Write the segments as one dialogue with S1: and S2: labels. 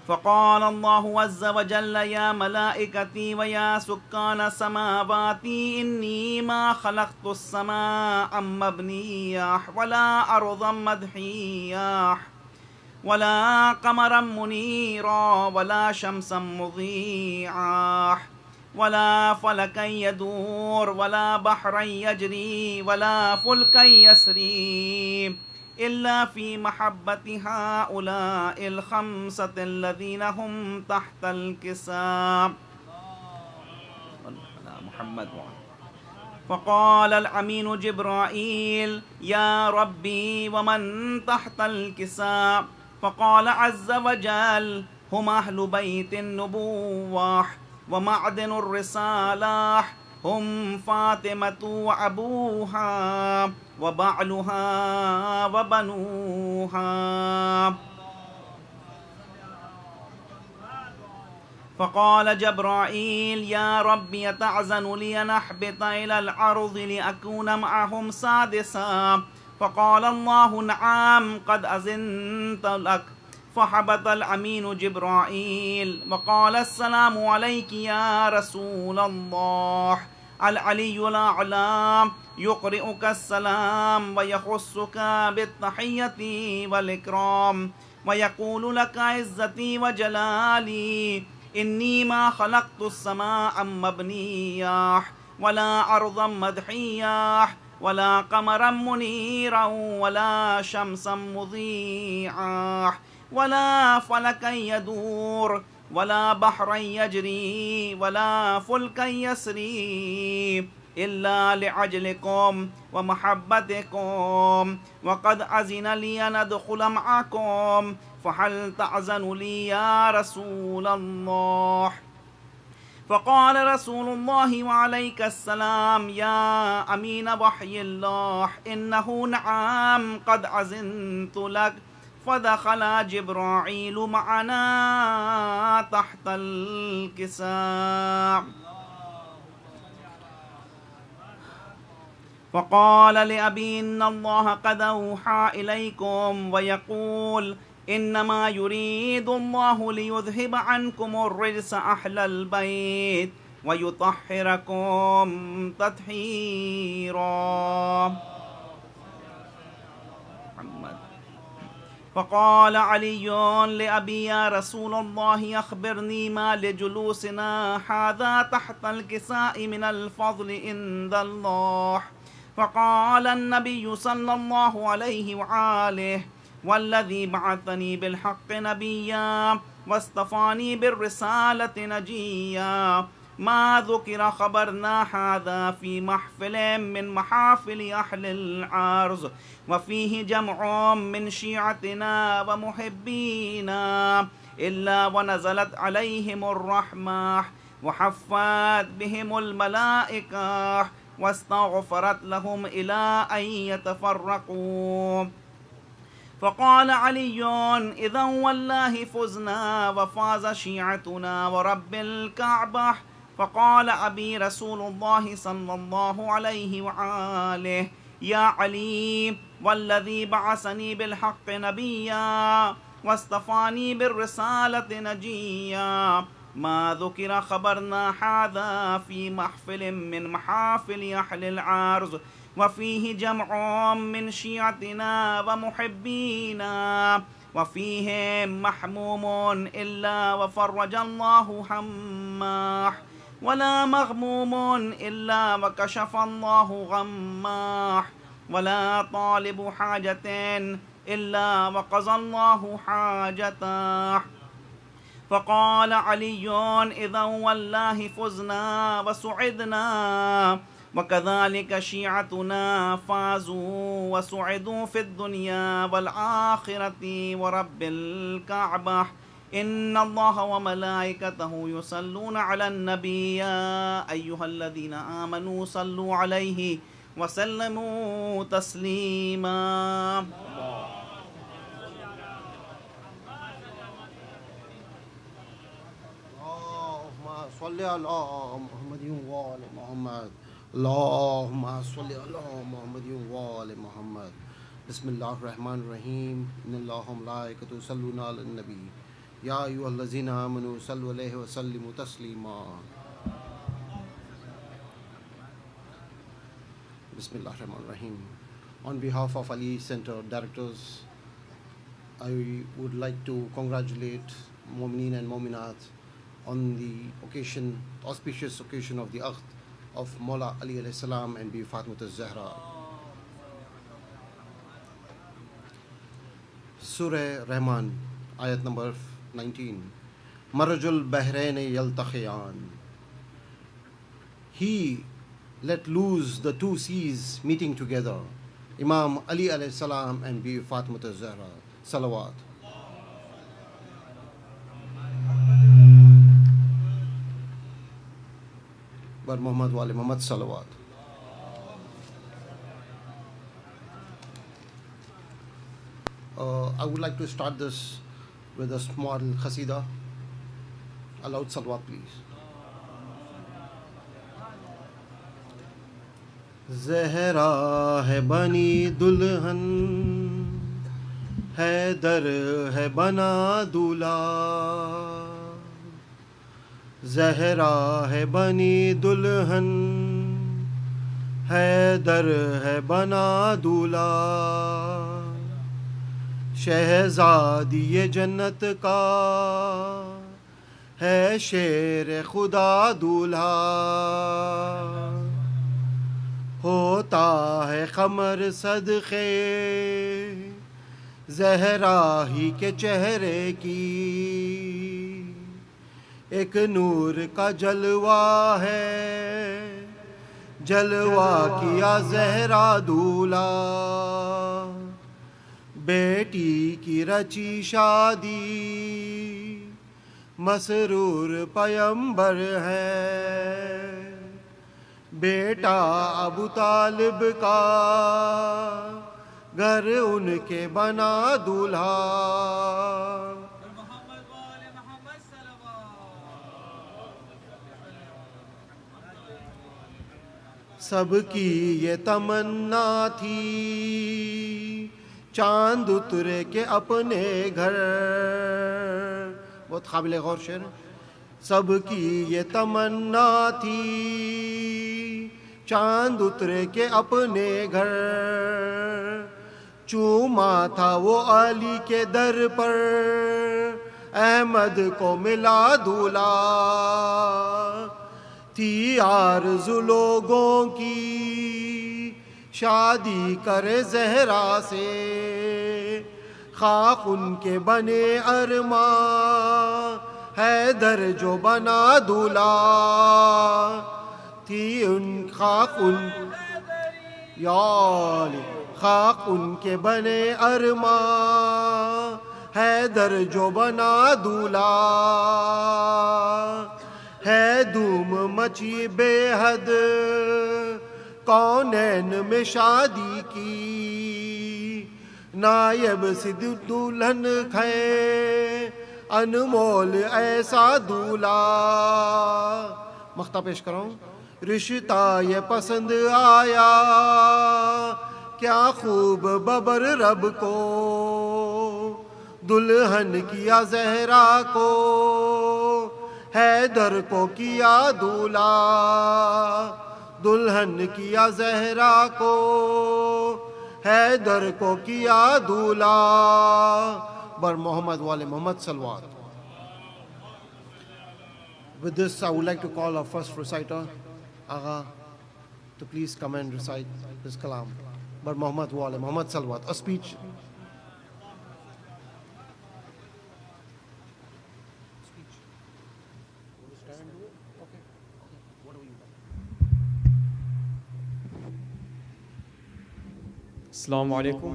S1: فقال الله عز وجل يا ملائكتي ويا سكان سماواتي إني ما خلقت السماء مبنية ولا أرضا مدحية ولا قمرا منيرا ولا شمسا مضيعا ولا فلكا يدور ولا بحرا يجري ولا فلكا يسري إلا في محبة هؤلاء الخمسة الذين هم تحت الكساء. محمد فقال الأمين جبرائيل يا ربي ومن تحت الكساء؟ فقال عز وجل هم أهل بيت النبوة ومعدن الرسالة، هم فاطمة وأبوها وبعلها وبنوها. فقال جبرائيل يا ربي يتعزن لي أن أحبط إلى الأرض لأكون معهم سادسا. فقال الله نعم قد أذنت لك. فحبط الأمين جبرائيل وقال السلام عليك يا رسول الله. العلي الأعلى يقرئك السلام ويخصك بالتحية والإكرام ويقول لك عزتي وجلالي إني ما خلقت السماء مبنية ولا أرضا مدحية ولا قمرا منيرا ولا شمسا مضيعا ولا فلكا يدور ولا بحرا يجري ولا فلكا يسري إلا لعجلكم ومحبتكم، وقد أذن لي أن أدخل معكم، فهل تأذن لي يا رسول الله؟ فقال رسول الله وعليك السلام يا أمين وحي الله إنه نعم قد أذنت لك. فدخل جبرائيل معنا تحت الكساء. فقال لأبي إن الله قد أوحى إليكم ويقول إنما يريد الله ليذهب عنكم الرجس أهل البيت ويطهركم تطهيرا. فقال علي لأبي يا رسول الله أخبرني ما لجلوسنا هذا تحت الكساء من الفضل عند الله. فقال النبي صلى الله عليه وآله والذي بعثني بالحق نبيا واصطفاني بالرسالة نجيا ما ذكر خبرنا هذا في محفل من محافل أهل الأرض وفيه جمع من شيعتنا ومحبينا إلا ونزلت عليهم الرحمة وحفت بهم الملائكة واستغفرت لهم إلى أن يتفرقوا. فقال علي إذا والله فزنا وفاز شيعتنا ورب الكعبة. فقال أبي رسول الله صلى الله عليه وآله يا علي والذي بعثني بالحق نبيا واصطفاني بالرسالة نجيا ما ذكر خبرنا هذا في محفل من محافل أهل الأرض وفيه جمع من شيعتنا ومحبينا وفيهم محموم إلا وفرج الله همه ولا مغموم إلا وكشف الله غمه ولا طالب حاجة إلا وقضى الله حاجته. فقال علي إذا والله فزنا وسعدنا وكذلك شيعتنا فازوا وسعدوا في الدنيا والآخرة ورب الكعبة إن الله وملائكته يصلون على النبي يا أيها الذين آمنوا صلوا عليه وسلموا تسليما.
S2: اللهم صل على محمد وآل محمد. اللهم صل على محمد وآل محمد. Bismillahir-Rahmanir-Rahim. Innallahu malaikatu yusalluna 'alan nabi. Ya ayyuhallazina amanu sallu alayhi wa sallimu taslima. Bismillahir-Rahmanir-Rahim. On behalf of Ali Center directors, I would like to congratulate Mu'mineen and Mu'minat on the occasion, auspicious occasion of the Aqd of Mawla Ali alayhi salam and Bibi Fatima Zehra. Surah Rahman, ayat number 19. Marajul Bahrain yaltakhiyan. He let loose the two seas meeting together. Imam Ali alayhi salam and Bibi Fatima Zehra. Salawat. Bar Muhammad wale Muhammad salawat. I would like to start this with a small khasida. A loud salawat, please. Zehra hai bani dulhan, Haidar hai bana dula. Zehra hai bani dulhan, Haidar hai bana dula. शहज़ादी ये जन्नत का है शेर खुदा दूल्हा होता है कमर सदक़े ज़हरा ही के चेहरे की एक नूर का जलवा है जलवा किया ज़हरा दूल्हा बेटी की रची शादी मसरूर पयंबर है बेटा अबू तालिब का घर उनके बना दूल्हा सबकी ये तमन्ना थी चांद उतरे के अपने घर बहुत काबिल गौर शेर सबकी ये तमन्ना थी चांद उतरे के अपने घर चूमा था वो अली के दर पर अहमद को मिला दूल्हा थी आरज़ू लोगों की शादी करे ज़हरा से खाक उनके बने अरमा हैदर जो बना दूल्हा थी उन खाक उन याल खाक उनके बने अरमा हैदर जो बना दूल्हा है धूम मची बेहद कौनैन में शादी की नायब सिद्ध दुल्हन खे अनमोल ऐसा दूल्हा मख्ता पेश कराऊं रिश्ता ये पसंद आया क्या खूब बबर रब को दुल्हन किया ज़हरा को हैदर को किया दूल्हा दुल्हन किया ज़हरा को हैदर को किया दूल्हा बर मोहम्मद वाले Mohammad सलवात. With this, I would like to call our first reciter, Agha, to please come and recite this kalam. Bar Muhammad wale Muhammad Salwat, a speech.
S3: Assalamu alaikum.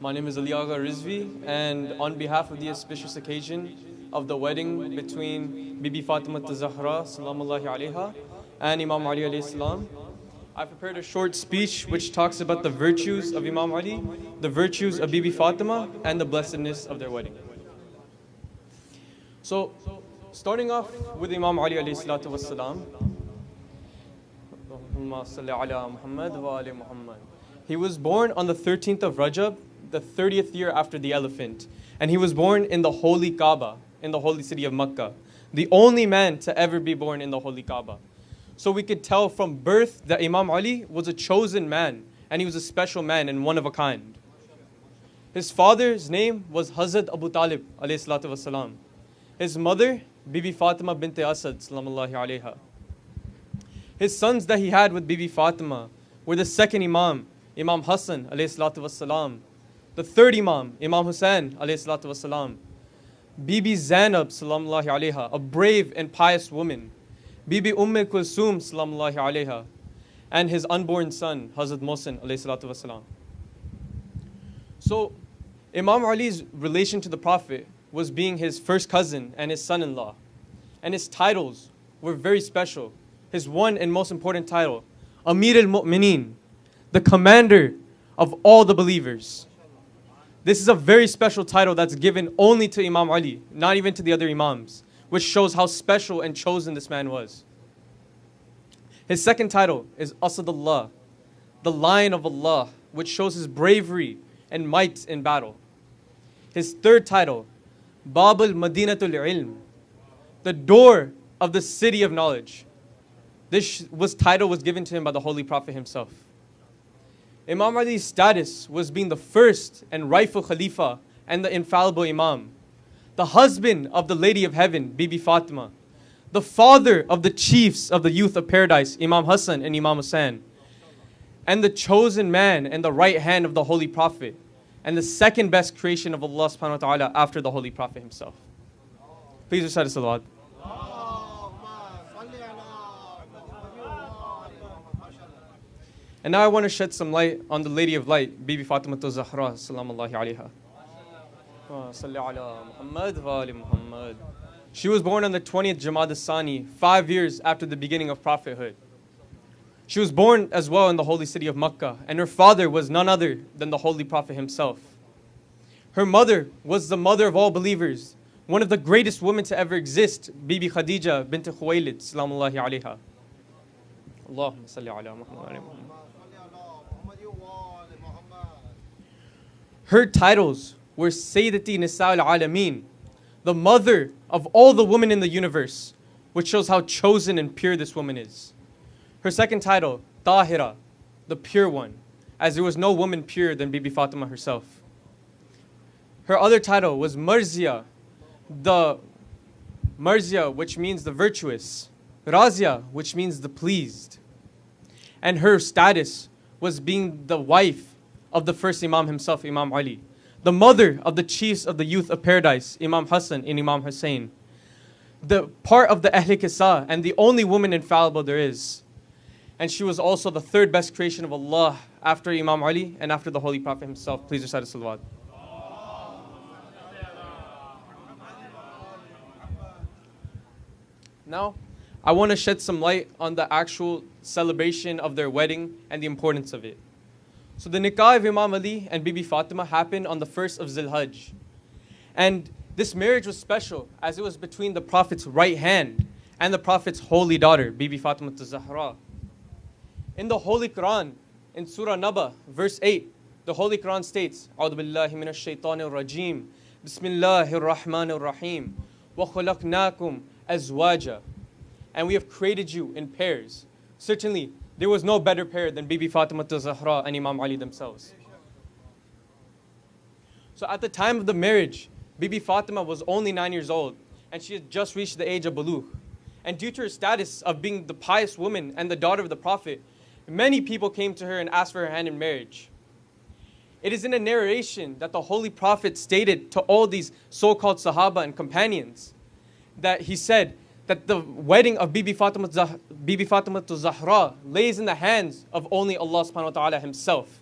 S3: My name is Ali Agha Rizvi, and on behalf of the auspicious occasion of the wedding between Bibi Fatima Zehra salamullahi alaiha and Imam Ali alayhi salam, I prepared a short speech which talks about the virtues of Imam Ali, the virtues of Bibi Fatima, and the blessedness of their wedding. So, starting off with Imam Ali alayhi salatu wassalam, He was born on the 13th of Rajab, the 30th year after the elephant. And he was born in the holy Kaaba, in the holy city of Makkah. The only man to ever be born in the holy Kaaba. So we could tell from birth that Imam Ali was a chosen man, and he was a special man and one of a kind. His father's name was Hazrat Abu Talib alayhi salatu wasalam. His mother, Bibi Fatima bint Asad salamullahi alayha. His sons that he had with Bibi Fatima were the second Imam, Imam Hassan alayhi salatu wasalam. The third Imam, Imam Hussain alayhi salatu wasalam. Bibi Zainab salamullahi alayha, a brave and pious woman. Bibi Kulsum salamullahi alayha. And his unborn son, Hazrat Mohsin alayhi salatu wasalam. So, Imam Ali's relation to the Prophet was being his first cousin and his son-in-law. And his titles were very special. His one and most important title, Amir al-Mu'mineen, the commander of all the believers. This is a very special title that's given only to Imam Ali, not even to the other Imams, which shows how special and chosen this man was. His second title is Asadullah, the Lion of Allah, which shows his bravery and might in battle. His third title, Bab al-Madinatul Ilm, the door of the city of knowledge. This title was given to him by the Holy Prophet himself. Imam Ali's status was being the first and rightful Khalifa and the infallible Imam, the husband of the Lady of Heaven, Bibi Fatima, the father of the chiefs of the youth of paradise, Imam Hassan and Imam Hussain, and the chosen man and the right hand of the Holy Prophet, and the second best creation of Allah subhanahu wa ta'ala after the Holy Prophet himself. Please recite a salawat. And now I want to shed some light on the Lady of Light, Bibi Fatima Zehra, salamullahi alayha. She was born on the 20th Jamad al-Sani, 5 years after the beginning of prophethood. She was born as well in the holy city of Makkah, and her father was none other than the Holy Prophet himself. Her mother was the mother of all believers, one of the greatest women to ever exist, Bibi Khadija bint Khuwaylid, salamullahi alayha. Allahumma salli ala Muhammad. Her titles were Sayyidati Nisa al-Alameen, the mother of all the women in the universe, which shows how chosen and pure this woman is. Her second title, Tahira, the pure one, as there was no woman purer than Bibi Fatima herself. Her other title was Marzia, which means the virtuous, Razia, which means the pleased. And her status was being the wife of the first Imam himself, Imam Ali, the mother of the chiefs of the youth of paradise, Imam Hassan and Imam Hussain, the part of the Ahl Kisa and the only woman infallible there is. And she was also the third best creation of Allah after Imam Ali and after the Holy Prophet himself. Please recite a salawat. Now, I want to shed some light on the actual celebration of their wedding and the importance of it. So the nikah of Imam Ali and Bibi Fatima happened on the 1st of Zilhajj. And this marriage was special as it was between the Prophet's right hand and the Prophet's holy daughter, Bibi Fatima Zahra. In the Holy Quran, in Surah Naba, verse 8, the Holy Quran states, A'udhu billahi minash shaitanir rajim, Bismillahir Rahmanir Rahim, wa khalaqnakum azwaja. And we have created you in pairs. Certainly, there was no better pair than Bibi Fatima Zahra and Imam Ali themselves. So at the time of the marriage, Bibi Fatima was only 9 years old, and she had just reached the age of Bulugh. And due to her status of being the pious woman and the daughter of the Prophet, many people came to her and asked for her hand in marriage. It is in a narration that the Holy Prophet stated to all these so-called Sahaba and companions that he said that the wedding of Bibi Fatima Zahra lays in the hands of only Allah subhanahu wa ta'ala himself.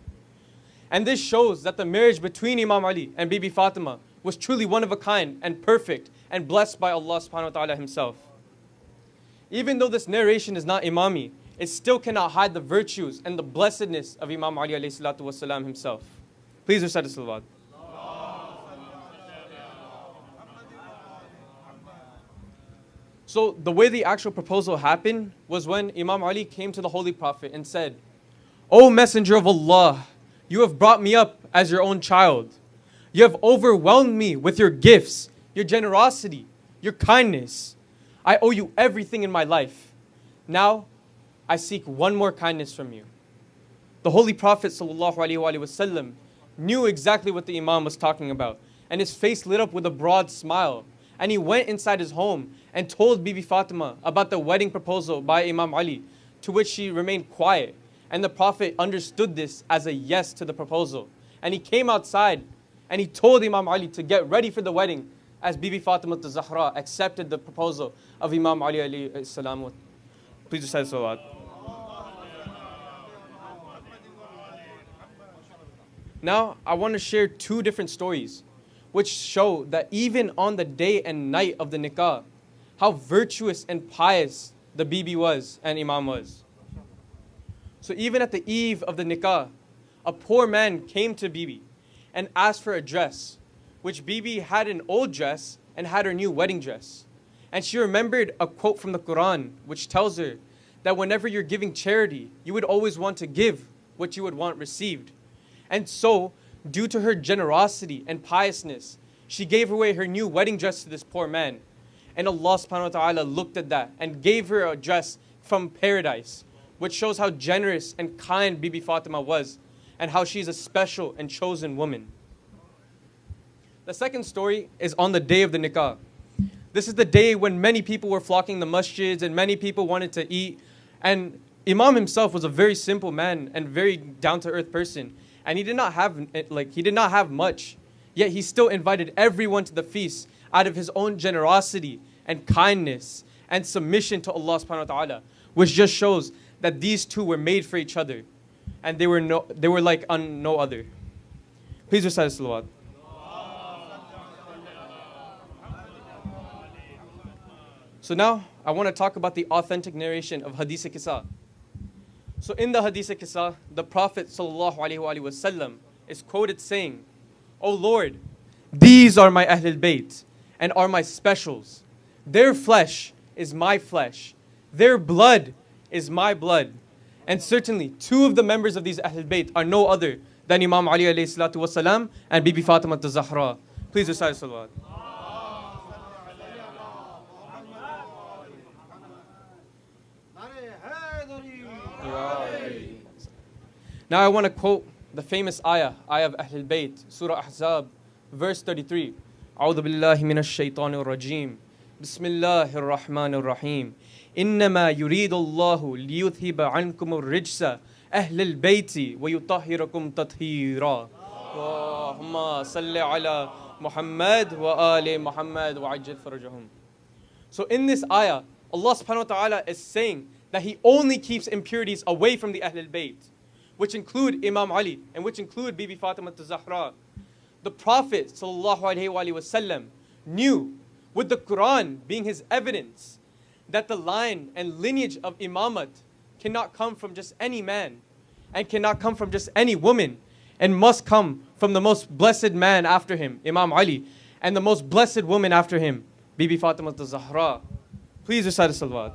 S3: And this shows that the marriage between Imam Ali and Bibi Fatima was truly one of a kind and perfect and blessed by Allah subhanahu wa ta'ala himself. Even though this narration is not Imami, it still cannot hide the virtues and the blessedness of Imam Ali alayhi salatu wasalam himself. Please recite the salawat. So the way the actual proposal happened was when Imam Ali came to the Holy Prophet and said, O Messenger of Allah, You have brought me up as your own child. You have overwhelmed me with your gifts, your generosity, your kindness. I owe you everything in my life. Now, I seek one more kindness from you." The Holy Prophet ﷺ knew exactly what the Imam was talking about, and his face lit up with a broad smile. And he went inside his home and told Bibi Fatima about the wedding proposal by Imam Ali, to which she remained quiet. And the Prophet understood this as a yes to the proposal. And he came outside and he told Imam Ali to get ready for the wedding, as Bibi Fatima Zahra accepted the proposal of Imam Ali alayhi salam. Please recite salawat. Now, I want to share two different stories which show that even on the day and night of the nikah, how virtuous and pious the Bibi was and Imam was. So even at the eve of the nikah, a poor man came to Bibi and asked for a dress, which Bibi had an old dress and had her new wedding dress. And she remembered a quote from the Quran, which tells her that whenever you're giving charity, you would always want to give what you would want received. And so, due to her generosity and piousness, she gave away her new wedding dress to this poor man. And Allah subhanahu wa ta'ala looked at that and gave her a dress from paradise, which shows how generous and kind Bibi Fatima was and how she's a special and chosen woman. The second story is on the day of the nikah. This is the day when many people were flocking the masjids and many people wanted to eat. And Imam himself was a very simple man and very down-to-earth person. And he did not have much. Yet he still invited everyone to the feast out of his own generosity and kindness and submission to Allah subhanahu wa ta'ala, which just shows that these two were made for each other. And they were like on no other. Please recite salawat. So now, I want to talk about the authentic narration of Hadith Qissa. So in the Hadith Qissa, the Prophet ﷺ is quoted saying, "O Lord, these are my Ahlul Bayt and are my specials. Their flesh is my flesh. Their blood is my blood. And certainly, two of the members of these Ahlul Bayt are no other than Imam Ali alayhi salatu wasalam and Bibi Fatima Zahra." Please recite salawat. Now I want to quote the famous ayah of Ahlul Bayt, Surah Ahzab, verse 33. أعوذ بالله من الشيطان الرجيم بسم الله الرحمن الرحيم إنما يريد الله ليذهب عنكم الرجس أهل البيت ويطهركم تطهيرا اللهم صل على محمد وآل محمد وعجل فرجهم. So in this ayah, Allah subhanahu wa ta'ala is saying that He only keeps impurities away from the Ahlul Bayt, which include Imam Ali and which include Bibi Fatima Zahra. The Prophet ﷺ knew, with the Quran being his evidence, that the line and lineage of imamat cannot come from just any man and cannot come from just any woman and must come from the most blessed man after him, Imam Ali, and the most blessed woman after him, Bibi Fatima Zahra. Please recite salawat.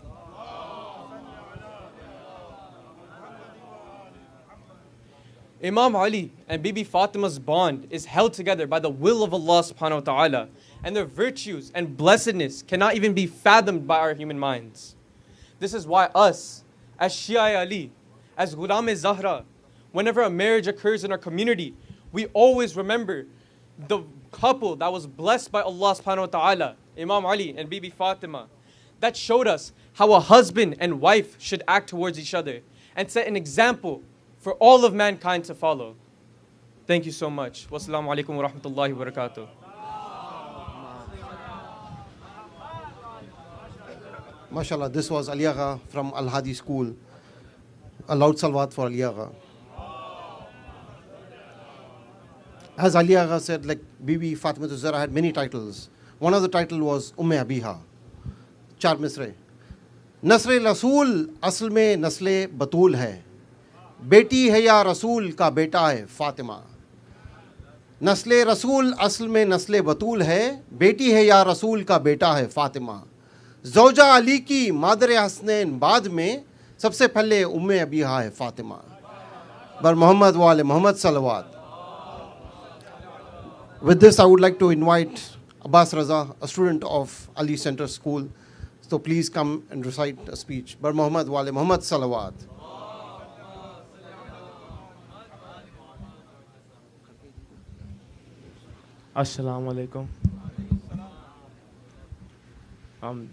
S3: Imam Ali and Bibi Fatima's bond is held together by the will of Allah subhanahu wa ta'ala, and their virtues and blessedness cannot even be fathomed by our human minds. This is why us, as Shia Ali, as Ghulam-e-Zahra, whenever a marriage occurs in our community, we always remember the couple that was blessed by Allah subhanahu wa ta'ala, Imam Ali and Bibi Fatima, that showed us how a husband and wife should act towards each other and set an example for all of mankind to follow. Thank you so much. Wassalamu alaikum wa rahmatullahi wa barakatuh.
S2: MashaAllah, this was Ali Agha from Al Hadi School. A loud salawat for Ali Agha. As Ali Agha said, like Bibi Fatima Zahra had many titles. One of the title was Umme Abiha. Char misre. Nasre Rasool asl mein nasle batul hai. बेटी है या रसूल का बेटा है फातिमा. नस्ले रसूल असल में नस्ले बतूल है, बेटी है या रसूल का बेटा है फातिमा. ज़ौजा अली की मादर हसनैन बाद में सबसे पहले उम्मे अबीहा है Fatima. Bar Muhammad wa ali Muhammad salawat. With this, I would like to invite Abbas Raza, a student of Ali Center School. So please come and recite a speech. Bar Muhammad wa ali Muhammad salawat.
S4: Assalamu alaikum.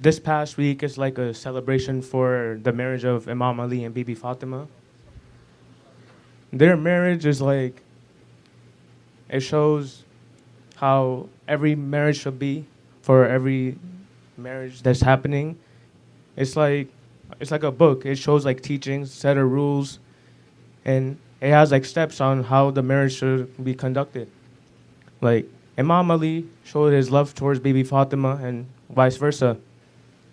S4: This past week is like a celebration for the marriage of Imam Ali and Bibi Fatima. Their marriage is like, it shows how every marriage should be for every marriage that's happening. It's like a book. It shows like teachings, set of rules, and it has like steps on how the marriage should be conducted. Like Imam Ali showed his love towards Bibi Fatima and vice versa.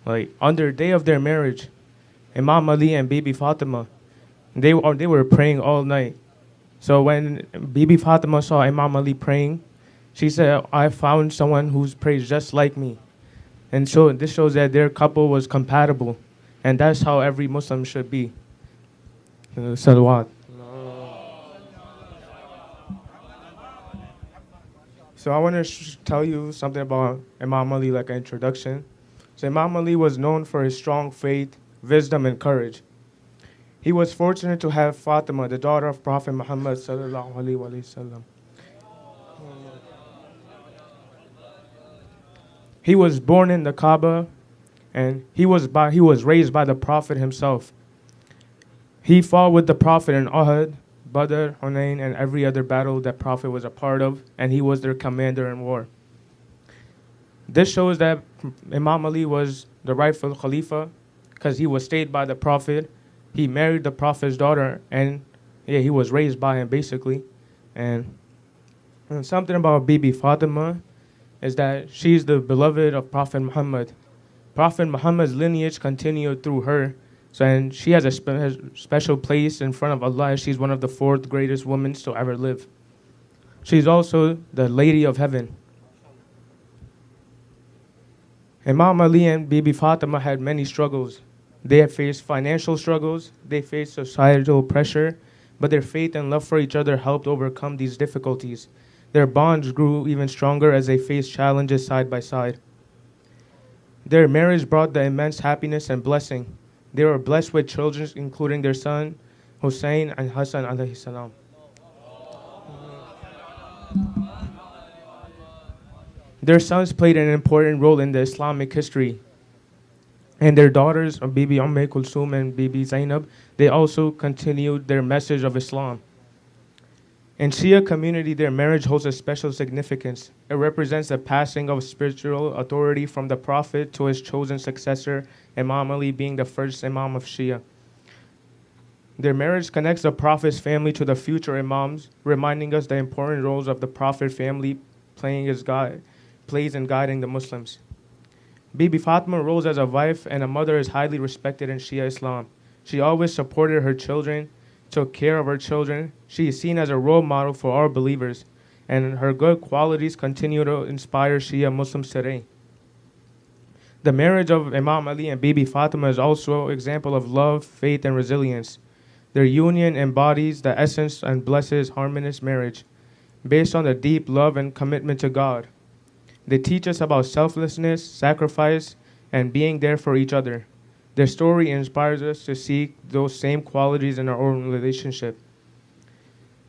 S4: Like on their day of their marriage, Imam Ali and Bibi Fatima, they were praying all night. So when Bibi Fatima saw Imam Ali praying, she said, "I found someone who's prays just like me." And so this shows that their couple was compatible, and that's how every Muslim should be. Salawat. So I want to tell you something about Imam Ali, like an introduction. So Imam Ali was known for his strong faith, wisdom, and courage. He was fortunate to have Fatima, the daughter of Prophet Muhammad sallallahu alaihi wasallam. He was born in the Kaaba, and he was raised by the Prophet himself. He fought with the Prophet in Uhud, Badr, Hunayn, and every other battle that Prophet was a part of, and he was their commander in war. This shows that Imam Ali was the rightful Khalifa because he was stayed by the Prophet. He married the Prophet's daughter, and he was raised by him basically. And something about Bibi Fatima is that she's the beloved of Prophet Muhammad. Prophet Muhammad's lineage continued through her. So, and she has a special place in front of Allah. She's one of the 4th greatest women to ever live. She's also the Lady of Heaven. Imam Ali and Bibi Fatima had many struggles. They had faced financial struggles, they faced societal pressure, but their faith and love for each other helped overcome these difficulties. Their bonds grew even stronger as they faced challenges side by side. Their marriage brought the immense happiness and blessing. They were blessed with children, including their son, Hussein and Hassan alayhi salam. Their sons played an important role in the Islamic history. And their daughters, Bibi Kulsum and Bibi Zainab, they also continued their message of Islam. In Shia community, their marriage holds a special significance. It represents the passing of spiritual authority from the Prophet to his chosen successor, Imam Ali being the first Imam of Shia. Their marriage connects the Prophet's family to the future Imams, reminding us the important roles of the Prophet family plays in guiding the Muslims. Bibi Fatima rose as a wife and a mother is highly respected in Shia Islam. She always supported her children, took care of her children. She is seen as a role model for all believers, and her good qualities continue to inspire Shia Muslims today. The marriage of Imam Ali and Bibi Fatima is also an example of love, faith, and resilience. Their union embodies the essence and blesses harmonious marriage, based on the deep love and commitment to God. They teach us about selflessness, sacrifice, and being there for each other. Their story inspires us to seek those same qualities in our own relationship.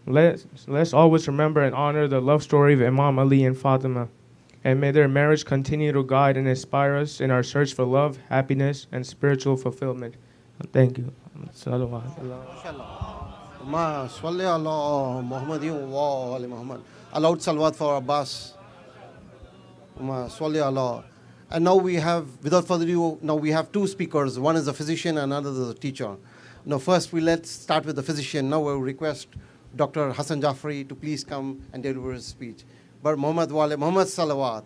S4: Let's always remember and honor the love story of Imam Ali and Fatima. And may their marriage continue to guide and inspire us in our search for love, happiness, and spiritual fulfillment. Thank you.
S2: Ma salli ala Muhammadin wa ali Muhammad. A loud salawat for Abbas. Ma salli ala. And now we have, without further ado, now we have 2 speakers. One is a physician and another is a teacher. Now first let's start with the physician. Now I will request Dr. Hassan Jafri to please come and deliver his speech. But Muhammad wa ali Muhammad salawat.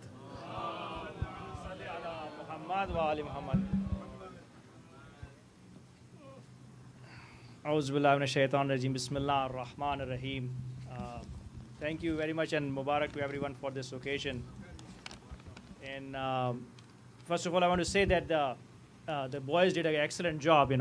S5: Bismillahir-Rahmanir-Rahim. Thank you very much and Mubarak to everyone for this occasion. And first of all, I want to say that the boys did an excellent job,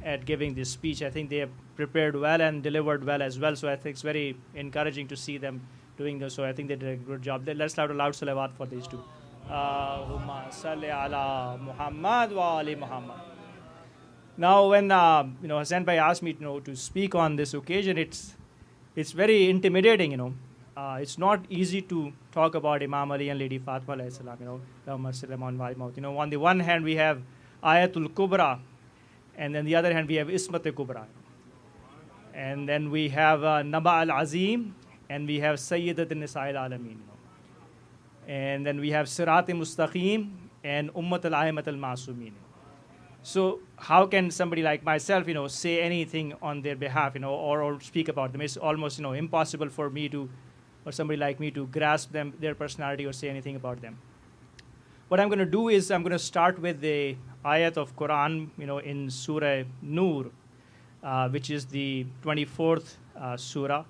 S5: at giving this speech. I think they have prepared well and delivered well as well. So I think it's very encouraging to see them doing this. So I think they did a good job. Let's have a loud salawat for these two. Allahumma salli ala Muhammad wa ali Muhammad. Now, when Hassan Bhai asked me to speak on this occasion, it's very intimidating. It's not easy to talk about Imam Ali and Lady Fatima alayhi salam. On the one hand, we have Ayatul Kubra, and then the other hand, we have Ismat Kubra. And then we have Naba al-Azim, and we have Sayyidat al-Nisa'il Alameen. And then we have Sirat Mustaqim and Ummat al-Aimat al-Masumeen. So how can somebody like myself, say anything on their behalf, or speak about them? It's almost, impossible for me to, or somebody like me to grasp their personality or say anything about them. What I'm going to do is I'm going to start with the ayat of Quran, in Surah Nur, which is the 24th surah.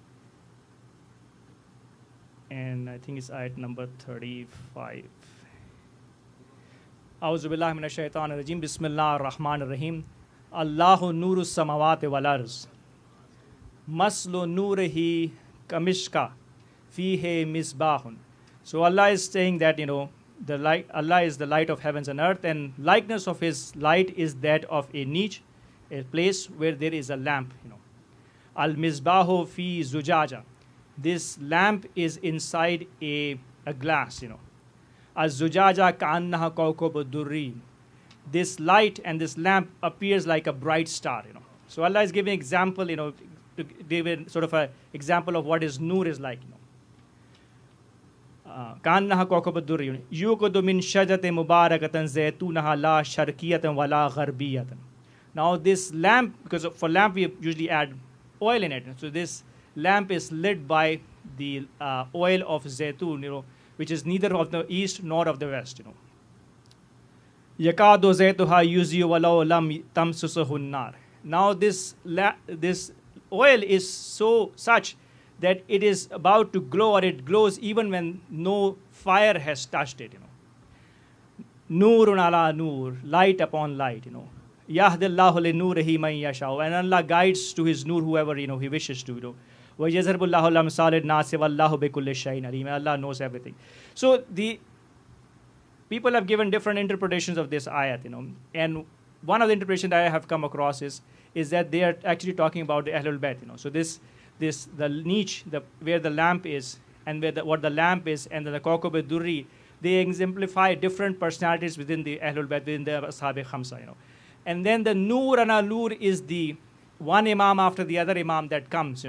S5: And I think it's ayat number 35. A'udhu billahi minash shaitanir rajim. Bismillahir rahmanir rahim. Allahu nurus samawati wal arz. Maslu nurihi kamishka fihi misbahun. So Allah is saying that, the light, Allah is the light of heavens and earth, and likeness of His light is that of a niche, a place where there is a lamp. Al misbahu fi zujaja. This lamp is inside a glass. Az zujaja ka'annaha kawkab durri. This light and this lamp appears like a bright star. So Allah is giving example, to give a sort of an example of what His nur is like. كأنها كوكب الدري يوقد من شجرة مباركة زيتونها لا شرقية ولا غربية. Now this lamp, because for lamp we usually add oil in it, so this lamp is lit by the oil of zaytun, which is neither of the east nor of the west. يكاد زيتها يضيء ولو لم تمسسه النار. Now this oil is such that it is about to glow, or it glows even when no fire has touched it. Nurun ala nur, light upon light. Yahdillahu li nurihi man yasha'u, and Allah guides to His nur whoever He wishes to. Wa yazharbullahu al-amsalid nasi wallahu bikulli shay'in alim. Allah knows everything. So the people have given different interpretations of this ayat. And one of the interpretations that I have come across is that they are actually talking about the Ahlul Bayt. So the niche, where the lamp is, and what the lamp is, and the Kawkab al-Durri, they exemplify different personalities within the Ahlul Bayt, within the Ashab-e Khamsa. And then the Nur and Al-Nur is the one Imam after the other Imam that comes.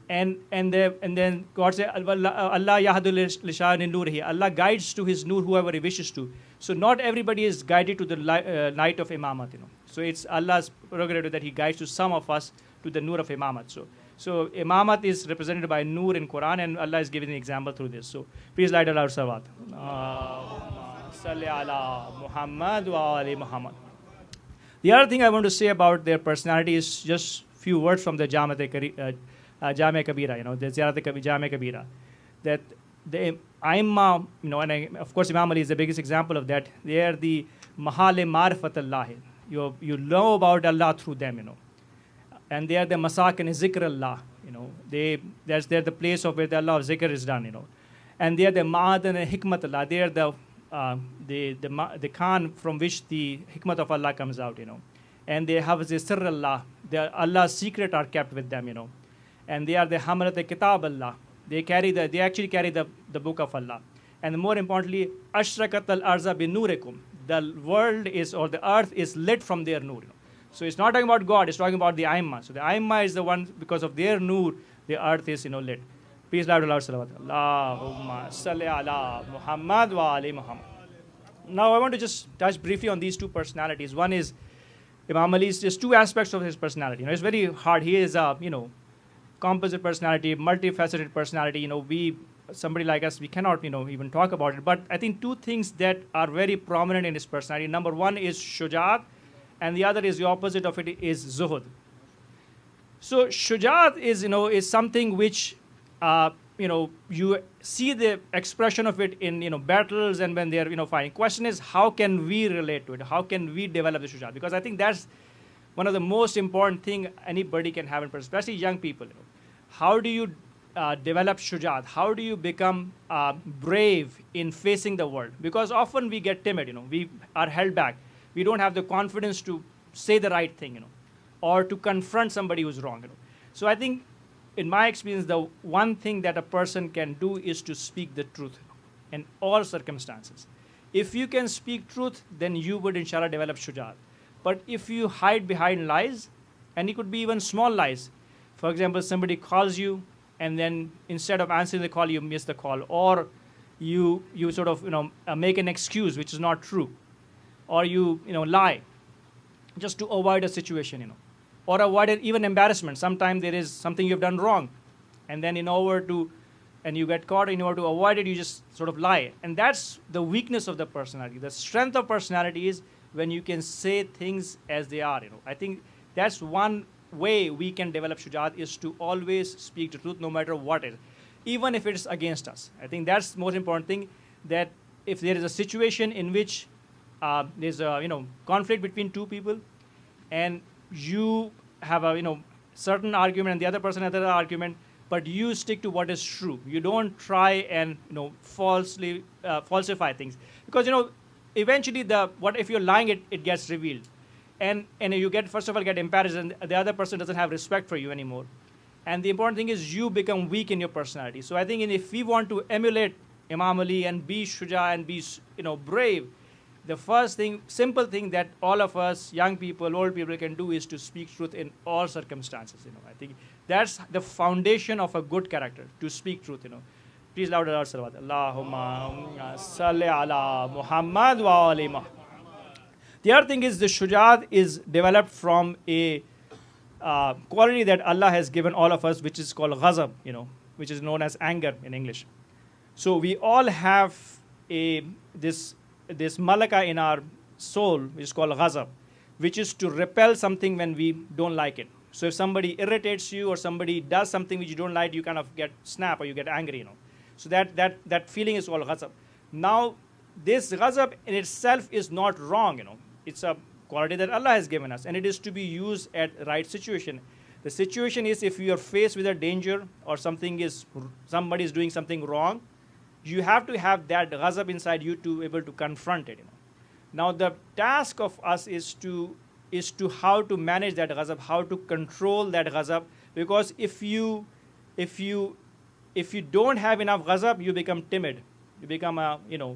S5: And then God says, Allah yahdu lishan nurihi. Allah guides to His nur whoever He wishes to. So not everybody is guided to the light of Imamat. So it's Allah's prerogative that He guides to some of us to the nur of Imamat. So Imamat is represented by Nur in Quran, and Allah is giving an example through this. So please light aloud salawat. Salli ala Muhammad wa ali Muhammad. The other thing I want to say about their personality is just few words from the Jamia Kabira, the Ziyarat Jamia Kabira. That the Aimma, and of course Imam Ali is the biggest example of that. They are the Mahale Marfatullah. You know about Allah through them, And they are the Masakin Zikr Allah, they're the place of where the Allah of Zikr is done, And they are the Ma'adan and Hikmat Allah. They are the Khan from which the Hikmat of Allah comes out, And they have the Sirr Allah. Allah's secret are kept with them, And they are the Hamalat Kitab Allah. They actually carry the book of Allah. And more importantly, Ashrakat al-Arza bi Nurikum. The world is, or the earth is lit from their nur. So it's not talking about God, it's talking about the Aimma. So the Aimma is the one, because of their nur, the earth is, lit. Please loud salawat. Allahumma salli ala Muhammad wa ali Muhammad. Now I want to just touch briefly on these two personalities. One is Imam Ali's, just two aspects of his personality. It's very hard. He is a, composite personality, multifaceted personality. Somebody like us, we cannot, even talk about it. But I think two things that are very prominent in his personality. Number one is Shujat, and the other is the opposite of it is Zuhud. So Shujat is something which, you see the expression of it in, battles and when they are, fighting. Question is, how can we relate to it? How can we develop the Shujat? Because I think that's one of the most important thing anybody can have in person, especially young people. How do you develop shujaat? How do you become brave in facing the world? Because often we get timid, we are held back. We don't have the confidence to say the right thing, or to confront somebody who's wrong. So I think, in my experience, the one thing that a person can do is to speak the truth in all circumstances. If you can speak truth, then you would, inshallah, develop shujaat. But if you hide behind lies, and it could be even small lies, for example, somebody calls you, and then instead of answering the call, you miss the call, or you sort of make an excuse which is not true, or you lie just to avoid a situation, or avoid even embarrassment. Sometimes there is something you've done wrong, and then and you get caught. In order to avoid it, you just sort of lie, and that's the weakness of the personality. The strength of personality is when you can say things as they are. I think that's one way we can develop shujaat, is to always speak the truth no matter what it is, even if it's against us. I think that's the most important thing, that if there is a situation in which there's a conflict between two people, and you have a certain argument and the other person has another argument, but you stick to what is true. You don't try and falsify things, because eventually what if you're lying, it gets revealed. And you first of all get embarrassed, and the other person doesn't have respect for you anymore. And the important thing is you become weak in your personality. So I think if we want to emulate Imam Ali and be shuja and be brave, the first thing, simple thing that all of us, young people, old people, can do is to speak truth in all circumstances. I think that's the foundation of a good character, to speak truth. Please louder salawat. Allahumma salli ala Muhammad wa ali Muhammad. The other thing is the shujaat is developed from a quality that Allah has given all of us, which is called ghazab, which is known as anger in English. So we all have this malaka in our soul, which is called ghazab, which is to repel something when we don't like it. So if somebody irritates you or somebody does something which you don't like, you kind of get snap or you get angry. So that feeling is called ghazab. Now, this ghazab in itself is not wrong. It's a quality that Allah has given us, and it is to be used at right situation. The situation is, if you are faced with a danger or somebody is doing something wrong, you have to have that ghazab inside you to be able to confront it. Now the task of us is to how to manage that ghazab, how to control that ghazab, because if you don't have enough ghazab, you become timid. You become you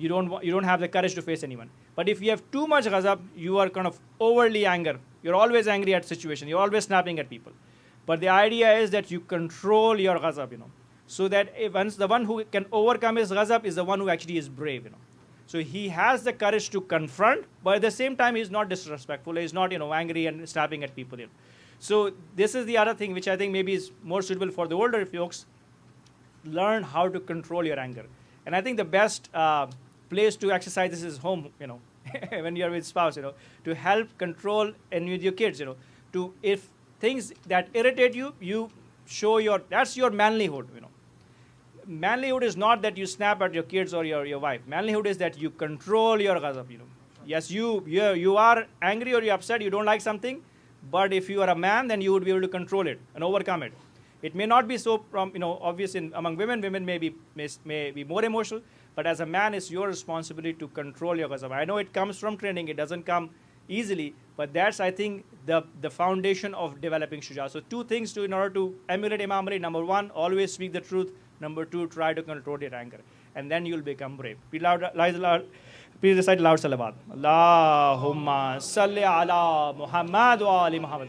S5: don't have the courage to face anyone. But if you have too much ghazab, you are kind of overly angry. You're always angry at situation. You're always snapping at people. But the idea is that you control your ghazab, so that the one who can overcome his ghazab is the one who actually is brave, So he has the courage to confront, but at the same time, he's not disrespectful. He's not, angry and snapping at people. So this is the other thing which I think maybe is more suitable for the older folks. Learn how to control your anger. And I think the best place to exercise this is home, when you're with spouse, to help control, and with your kids, if things that irritate you, you show that's your manlyhood, Manlyhood is not that you snap at your kids or your wife. Manlyhood is that you control your ghazab, Yes, you are angry or you're upset, you don't like something, but if you are a man, then you would be able to control it and overcome it. It may not be so obvious among women. Women may be more emotional, but as a man, it's your responsibility to control your ghazab. I know it comes from training. It doesn't come easily, but that's, I think, the foundation of developing shuja. So two things in order to emulate Imam Ali. Number one, always speak the truth. Number two, try to control your anger. And then you'll become brave. Please recite loud salawat. Allahumma salli ala Muhammad wa ali Muhammad.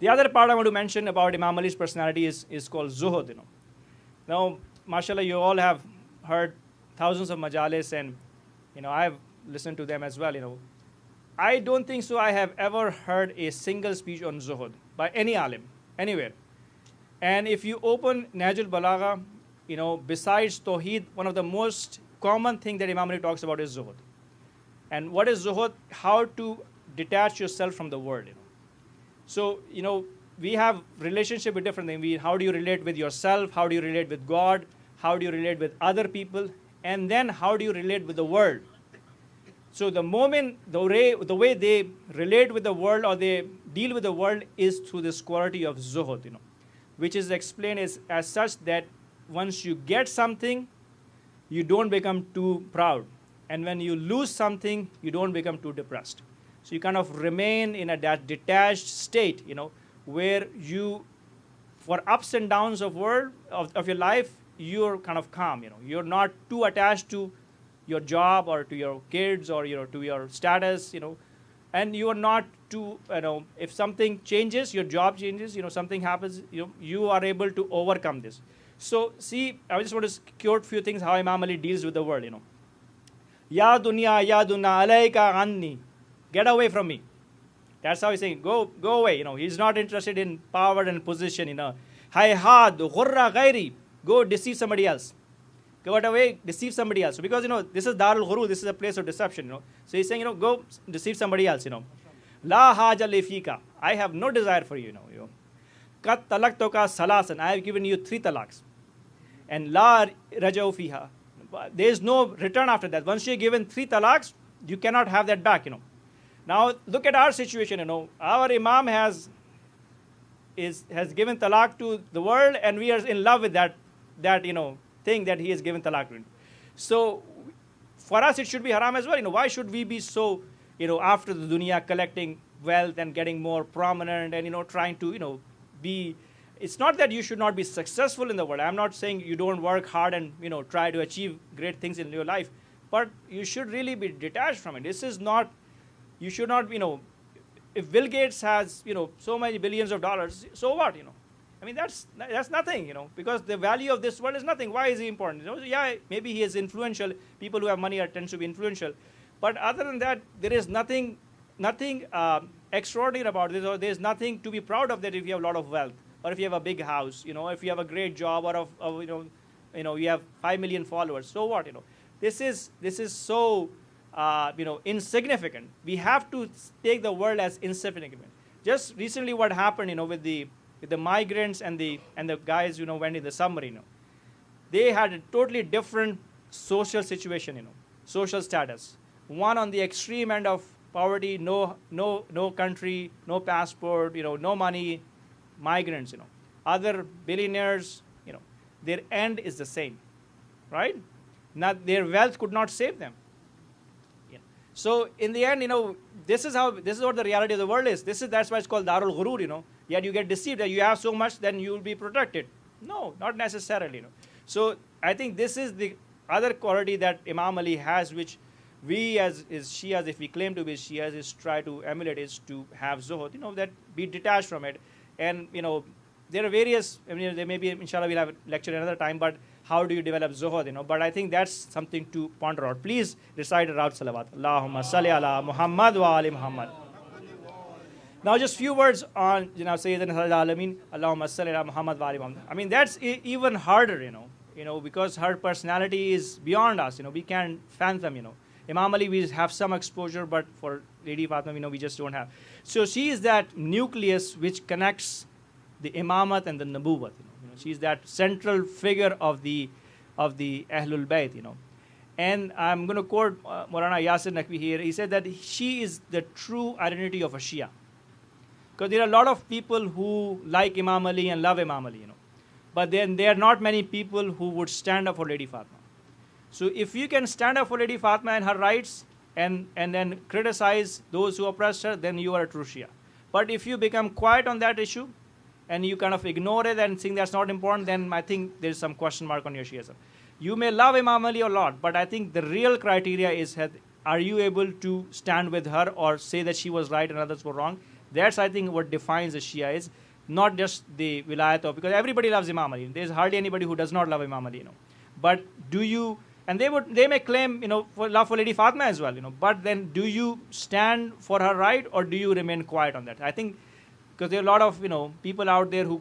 S5: The other part I want to mention about Imam Ali's personality is called zuhud. Now, mashallah, you all have heard thousands of majalis, and I've listened to them as well. I don't think so I have ever heard a single speech on zuhud by any alim, anywhere. And if you open Nahjul Balagha, besides Tawheed, one of the most common thing that Imam Ali talks about is zuhud. And what is zuhud? How to detach yourself from the world. So, we have relationship with different things. How do you relate with yourself? How do you relate with God? How do you relate with other people? And then how do you relate with the world? So the moment, the way they relate with the world or they deal with the world is through this quality of zuhud, which is explained as such that once you get something, you don't become too proud. And when you lose something, you don't become too depressed. So you kind of remain in a detached state, where you, for ups and downs of your life, you're kind of calm, You're not too attached to your job or to your kids or to your status, and you are not too, if something changes, your job changes, something happens, you are able to overcome this. So see, I just want to quote a few things how Imam Ali deals with the world, Ya dunya, ya dunya, alayka anni. Get away from me. That's how he's saying, go away. He's not interested in power and position. Hayhad, ghurra ghairi. Go deceive somebody else. Go away, deceive somebody else. So because this is Darul Ghurur, this is a place of deception. So he's saying, go deceive somebody else. La haja li fika. I have no desire for you. Kat talaktoka salasan. I have given you 3 talaqs. And la rajau fiha. There is no return after that. Once you're given 3 talaqs, you cannot have that back. Now look at our situation. Our Imam has given talaq to the world, and we are in love with that thing that he has given talaq to. So for us, it should be haram as well. Why should we be so after the dunya, collecting wealth and getting more prominent and trying to be. It's not that you should not be successful in the world. I'm not saying you don't work hard and try to achieve great things in your life, but you should really be detached from it. This is not. You should not, if Bill Gates has, so many billions of dollars, so what, I mean, that's nothing, because the value of this world is nothing. Why is he important? Yeah, maybe he is influential. People who have money tend to be influential. But other than that, there is nothing extraordinary about this, or there's nothing to be proud of that if you have a lot of wealth, or if you have a big house, if you have a great job, or you have 5 million followers. So what, This is so insignificant. We have to take the world as insignificant. Just recently, what happened, with the migrants and the guys, went in the submarine. They had a totally different social situation, social status. One on the extreme end of poverty, no country, no passport, no money, migrants, Other billionaires, their end is the same, right? Not their wealth could not save them. So in the end, this is what the reality of the world is. That's why it's called Darul Ghurur, Yet you get deceived that you have so much, then you will be protected. No, not necessarily. So I think this is the other quality that Imam Ali has, which we as Shias, if we claim to be Shias, is try to emulate, is to have zuhud, that be detached from it. And, there are various, there may be, inshallah, we'll have a lecture another time, but how do you develop zuhud, But I think that's something to ponder out. Please recite a round salawat. Allahumma salli ala Muhammad wa ali Muhammad. Now just few words on, Sayyidina Alameen, Allahumma salli ala Muhammad wa ali Muhammad. I mean, that's even harder, because her personality is beyond us, we can't fathom, Imam Ali, we have some exposure, but for Lady Fatima, we just don't have. So she is that nucleus which connects the imamat and the nabuwat. She is that central figure of the Ahlul Bayt. And I'm going to quote Maulana Yasir Naqvi here. He said that she is the true identity of a Shia. Because there are a lot of people who like Imam Ali and love Imam Ali, but then there are not many people who would stand up for Lady Fatima. So if you can stand up for Lady Fatima and her rights and then criticize those who oppressed her, then you are a true Shia. But if you become quiet on that issue and you kind of ignore it and think that's not important, then I think there's some question mark on your Shiism. You may love Imam Ali a lot, but I think the real criteria is, are you able to stand with her or say that she was right and others were wrong? That's, I think, what defines a Shia is, not just the wilayat of, because everybody loves Imam Ali. There's hardly anybody who does not love Imam Ali, But do you, and they may claim, for love for Lady Fatima as well, but then do you stand for her right or do you remain quiet on that? I think, because there are a lot of, people out there who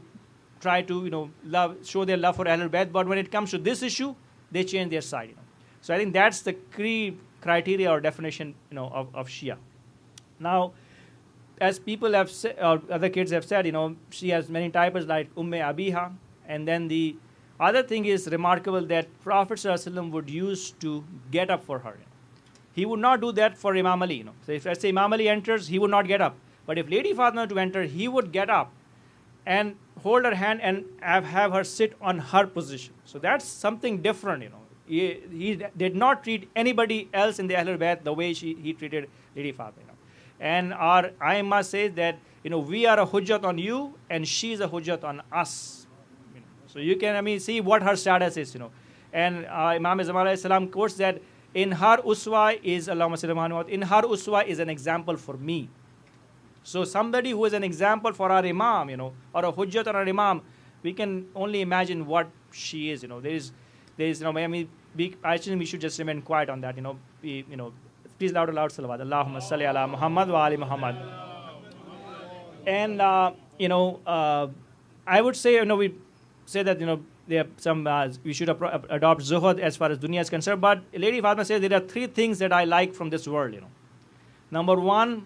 S5: try to, show their love for Ahlul Bayt, but when it comes to this issue, they change their side, So I think that's the criteria or definition, of Shia. Now, as people have said, or other kids have said, she has many types like Umme Abiha, and then the other thing is remarkable that Prophet ﷺ would use to get up for her. He would not do that for Imam Ali. So if let's say Imam Ali enters, he would not get up. But if Lady Fatima to enter, he would get up and hold her hand and have her sit on her position. So that's something different. He did not treat anybody else in the Ahlul Bayt the way he treated Lady Fatima. And our Aimma says that we are a hujjat on you and she is a hujjat on us. So you can see what her status is. And Imam Azam quotes that in her uswa is an example for me. So somebody who is an example for our Imam, or a hujjat on our Imam, we can only imagine what she is. I think we should just remain quiet on that. Please loud salawat. Allahumma salli ala Muhammad wa ali Muhammad. And I would say we say that there are some we should adopt zuhud as far as dunya is concerned. But Lady Fatima says there are 3 things that I like from this world. Number 1,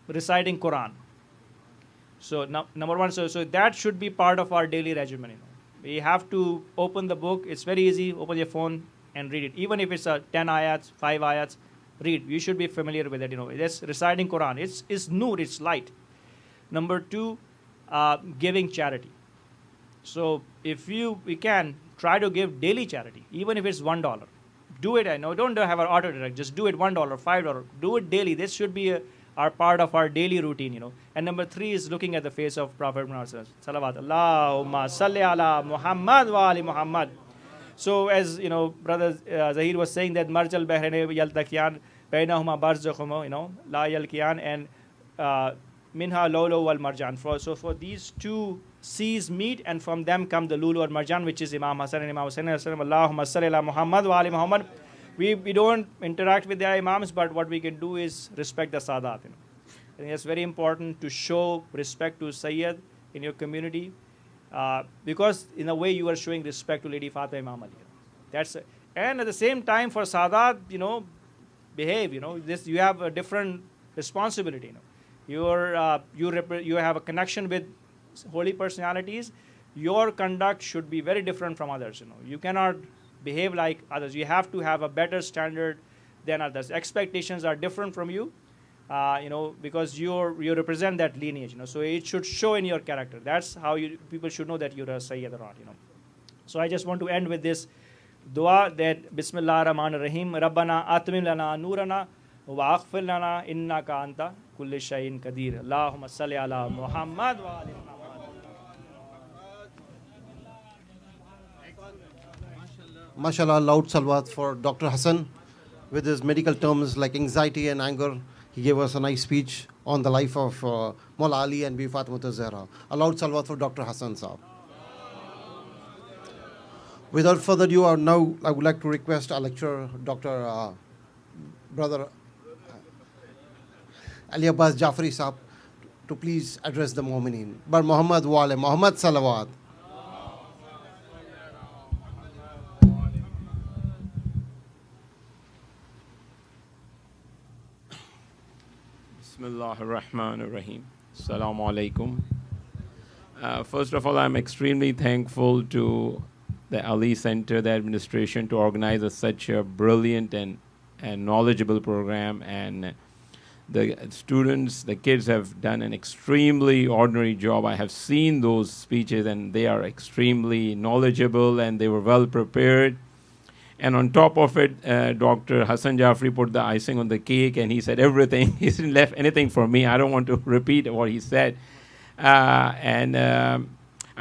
S5: reciting Quran. So number 1, so that should be part of our daily regimen. We have to open the book. It's very easy. Open your phone and read it. Even if it's 10 ayats, 5 ayats, read. You should be familiar with it. That's reciting Quran. It's nur. It's light. Number 2, giving charity. So if we can try to give daily charity, even if it's $1. Do it. I know. Don't have an auto direct. Just do it $1, $5. Do it daily. This should be our part of our daily routine. And number 3 is looking at the face of Prophet Muhammad. Salawat. Allahumma salli ala Muhammad wa ali Muhammad. So as brother Zahir was saying that Marjal Bahrain yaltaqiyan bainahuma barzakhumu la yalqiyan and minha lulu wal marjan. So for these 2 seas meet, and from them come the lulu or marjan, which is Imam Hassan and Imam Hussain. Allahumma salli ala Muhammad wa ali Muhammad. We don't interact with the imams, but what we can do is respect the Sadat. I think it's very important to show respect to Sayyid in your community, because in a way you are showing respect to Lady Fatima Imam Ali. And at the same time for Sadat, behave. You have a different responsibility. You have a connection with holy personalities. Your conduct should be very different from others. You cannot behave like others. You have to have a better standard than others. Expectations are different from you, because you represent that lineage. So it should show in your character. That's how people should know that you're a Sayyid or not. So I just want to end with this dua that Bismillah ar-Rahman ar-Rahim. Rabbana atmim lana nurana wa aghfir lana innaka anta kulli shay'in qadir. Allahumma salli ala Muhammad wa ali Muhammad.
S2: MashaAllah, loud salawat for Dr. Hassan. With his medical terms like anxiety and anger, he gave us a nice speech on the life of Maula Ali and Bibi Fatima Zehra. A loud salawat for Dr. Hassan Saab. Without further ado, now I would like to request our lecturer, Dr. Brother Ali Abbas Jafri Saab, to please address the Mu'mineen. Bar Muhammad wa ali Muhammad salawat.
S6: Bismillah ar-Rahman ar-Rahim. Assalamu alaikum. First of all, I'm extremely thankful to the Ali Center, the administration, to organize such a brilliant and knowledgeable program. And the students, the kids have done an extremely ordinary job. I have seen those speeches and they are extremely knowledgeable and they were well prepared. And on top of it, Dr. Hassan Jafri put the icing on the cake and he said everything. He didn't left anything for me. I don't want to repeat what he said. I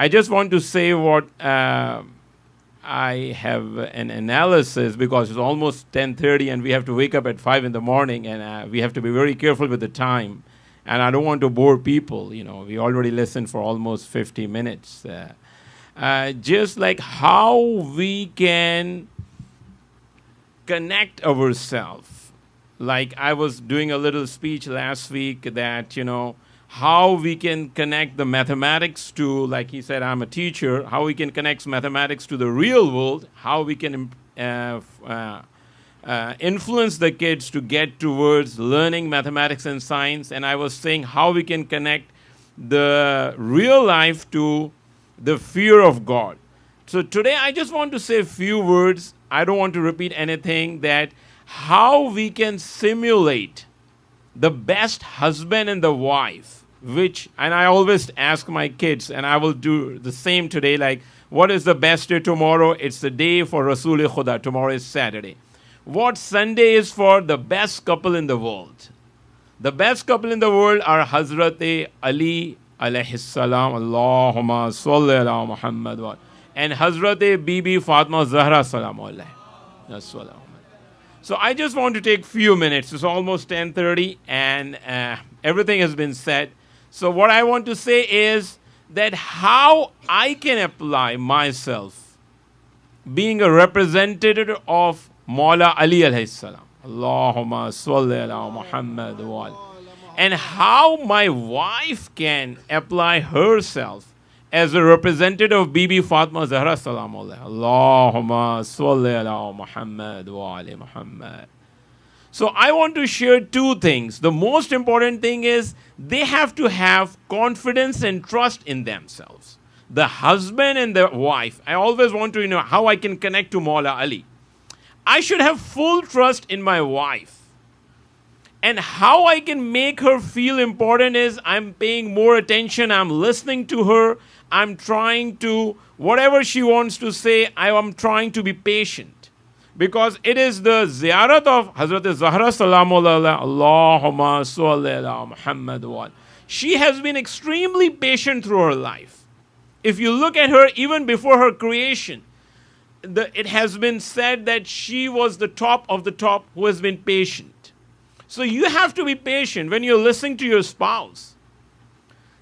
S6: just want to say what I have an analysis, because it's almost 10:30 and we have to wake up at 5 in the morning and we have to be very careful with the time. And I don't want to bore people. We already listened for almost 50 minutes. Just like how we can connect ourselves. Like I was doing a little speech last week that, how we can connect the mathematics to, like he said, I'm a teacher, how we can connect mathematics to the real world, how we can influence the kids to get towards learning mathematics and science. And I was saying how we can connect the real life to the fear of God. So today I just want to say a few words. I don't want to repeat anything, that how we can simulate the best husband and the wife, and I always ask my kids, and I will do the same today, like, what is the best day tomorrow? It's the day for Rasul-e Khuda. Tomorrow is Saturday. What Sunday is for the best couple in the world? The best couple in the world are Hazrat Ali alayhi salam, Allahumma salli ala Muhammad wa, and Hazrat Bibi Fatima Zehra salam alayhi. So I just want to take few minutes. It's almost 10:30 and everything has been said. So what I want to say is that how I can apply myself being a representative of Mawla Ali alayhi salam. Allahumma salli ala Muhammad wa ali. And how my wife can apply herself as a representative of Bibi Fatima Zehra salam alayha. Allahumma salli ala Muhammad wa ali Muhammad. So I want to share two things. The most important thing is they have to have confidence and trust in themselves. The husband and the wife. I always want to know how I can connect to Mawla Ali. I should have full trust in my wife. And how I can make her feel important is I'm paying more attention, I'm listening to her, I'm trying to, whatever she wants to say, I am trying to be patient. Because it is the ziyarat of Hazrat Zahra salamullah, Allahumma salli ala Muhammad wa. She has been extremely patient through her life. If you look at her even before her creation, it has been said that she was the top of the top who has been patient. So you have to be patient when you're listening to your spouse.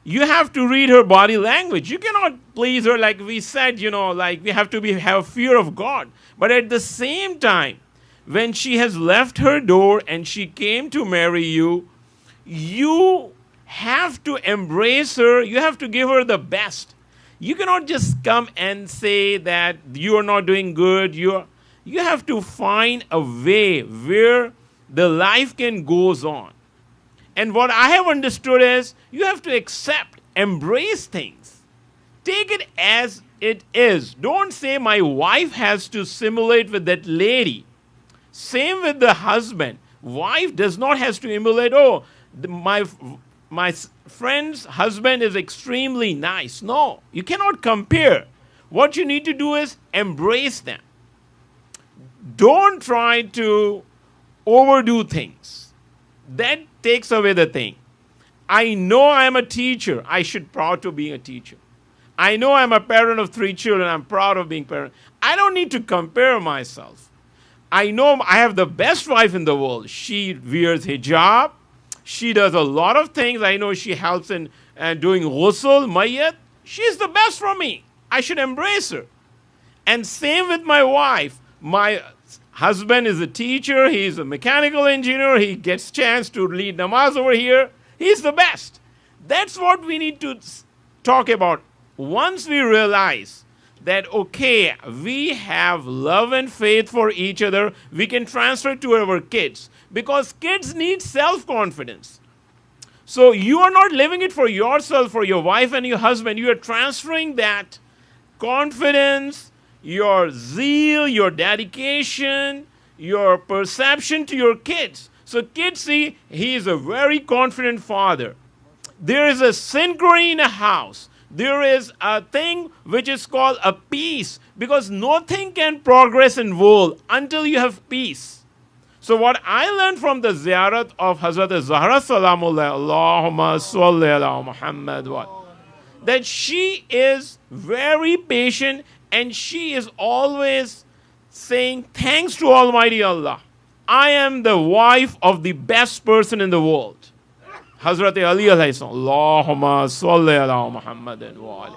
S6: You have to read her body language. You cannot please her like we said, like we have to have fear of God. But at the same time, when she has left her door and she came to marry you, you have to embrace her. You have to give her the best. You cannot just come and say that you are not doing good. You have to find a way where the life can goes on. And what I have understood is you have to accept, embrace things. Take it as it is. Don't say my wife has to simulate with that lady. Same with the husband. Wife does not have to emulate, my friend's husband is extremely nice. No, you cannot compare. What you need to do is embrace them. Don't try to overdo things. That takes away the thing. I know I am a teacher. I should proud to being a teacher. I know I'm a parent of 3 children. I'm proud of being parent. I don't need to compare myself. I know I have the best wife in the world. She wears hijab. She does a lot of things. I know she helps in doing ghusl, mayyat. She's the best for me. I should embrace her. And same with my wife. My husband is a teacher. He's a mechanical engineer. He gets chance to lead namaz over here. He's the best. That's what we need to talk about. Once we realize that, okay, we have love and faith for each other, we can transfer it to our kids. Because kids need self-confidence. So you are not living it for yourself, for your wife and your husband. You are transferring that confidence, your zeal, your dedication, your perception to your kids. So kids see he is a very confident father. There is a synchrony in a house. There is a thing which is called a peace, because nothing can progress in world until you have peace. So what I learned from the ziyarat of Hazrat Zahra salamullah, Allahumma salli ala Muhammad wa, that she is very patient and she is always saying, thanks to Almighty Allah, I am the wife of the best person in the world. Hazrat Ali alayhi salam, Allahumma salli ala Muhammadin wa ali.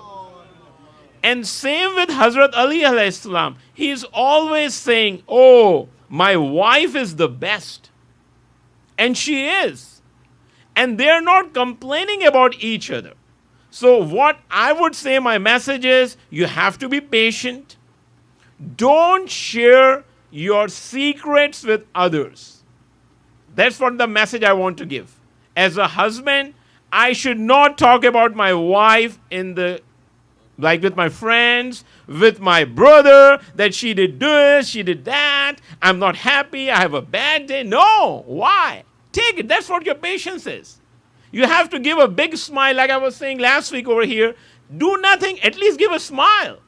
S6: And same with Hazrat Ali alayhi salam. He is always saying, oh, my wife is the best. And she is. And they are not complaining about each other. So what I would say, my message is, you have to be patient. Don't share your secrets with others. That's what the message I want to give. As a husband, I should not talk about my wife in the like with my friends, with my brother, that she did this, she did that, I'm not happy, I have a bad day. No, why? Take it. That's what your patience is. You have to give a big smile, like I was saying last week over here. Do nothing, at least give a smile.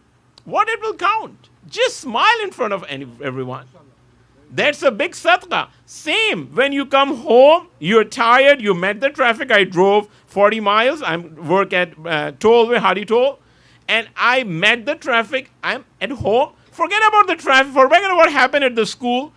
S6: What it will count? Just smile in front of everyone. That's a big sadaqah. Same, when you come home, you're tired, you met the traffic. I drove 40 miles. I work at Tollway, Hardy Toll. And I met the traffic. I'm at home. Forget about the traffic. Forget about what happened at the school.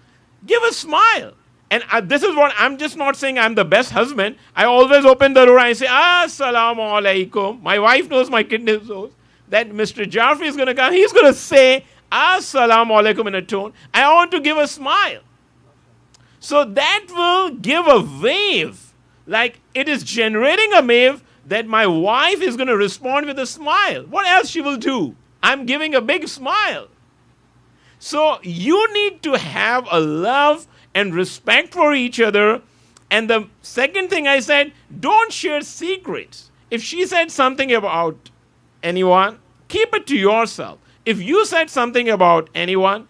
S6: Give a smile. And this is what, I'm just not saying I'm the best husband. I always open the door and I say, Assalamu alaikum. My wife knows, my kid knows that Mr. Jafri is going to come. He's going to say, Assalamu alaikum in a tone. I want to give a smile. So that will give a wave. Like it is generating a wave that my wife is going to respond with a smile. What else she will do? I'm giving a big smile. So you need to have a love and respect for each other. And the second thing I said, don't share secrets. If she said something about anyone, keep it to yourself. If you said something about anyone,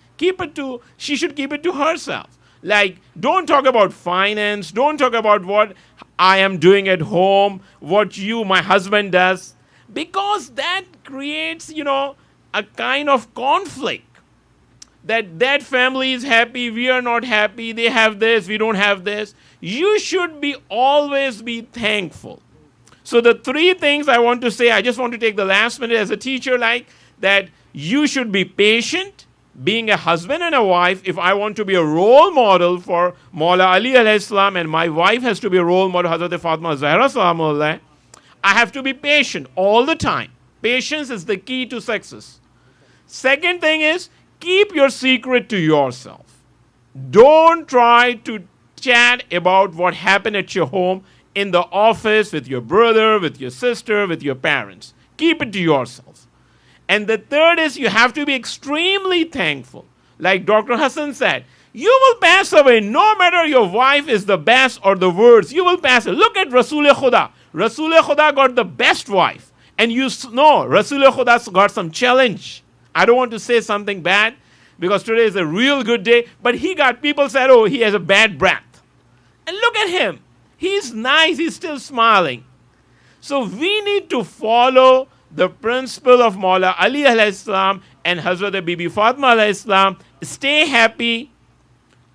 S6: she should keep it to herself. Like, don't talk about finance. Don't talk about what I am doing at home, what my husband does. Because that creates, a kind of conflict. That family is happy, we are not happy, they have this, we don't have this. You should always be thankful. So the three things I want to say, I just want to take the last minute as a teacher, like that you should be patient, being a husband and a wife. If I want to be a role model for Maula Ali alayhi salam and my wife has to be a role model, Hazrat Fatima Zehra salamullah, I have to be patient all the time. Patience is the key to success. Second thing is, keep your secret to yourself. Don't try to chat about what happened at your home, in the office, with your brother, with your sister, with your parents. Keep it to yourself. And the third is you have to be extremely thankful. Like Dr. Hassan said, you will pass away no matter your wife is the best or the worst. You will pass away. Look at Rasul-e Khuda. Rasul-e Khuda got the best wife. And you know Rasul-e Khuda got some challenge. I don't want to say something bad because today is a real good day. But people said, oh, he has a bad breath. And look at him. He's nice. He's still smiling. So we need to follow the principle of Maula Ali alayhi salam and Hazrat Bibi Fatima alayhi salam. Stay happy,